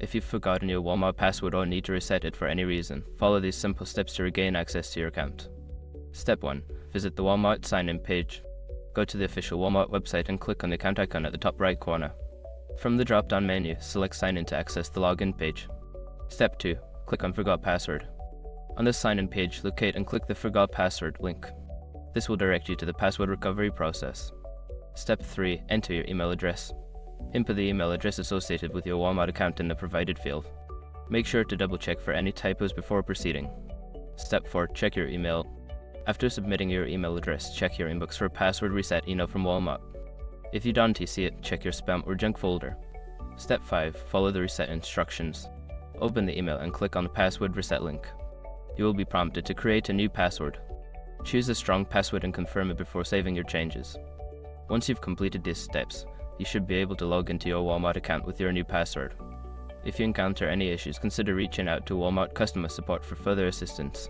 If you've forgotten your Walmart password or need to reset it for any reason, follow these simple steps to regain access to your account. Step 1. Visit the Walmart sign-in page. Go to the official Walmart website and click on the account icon at the top right corner. From the drop-down menu, select Sign In to access the login page. Step 2. Click on Forgot Password. On the sign-in page, locate and click the Forgot Password link. This will direct you to the password recovery process. Step 3. Enter your email address. Input the email address associated with your Walmart account in the provided field. Make sure to double-check for any typos before proceeding. Step 4. Check your email. After submitting your email address, check your inbox for a password reset email from Walmart. If you don't see it, check your spam or junk folder. Step 5. Follow the reset instructions. Open the email and click on the password reset link. You will be prompted to create a new password. Choose a strong password and confirm it before saving your changes. Once you've completed these steps, you should be able to log into your Walmart account with your new password. If you encounter any issues, consider reaching out to Walmart customer support for further assistance.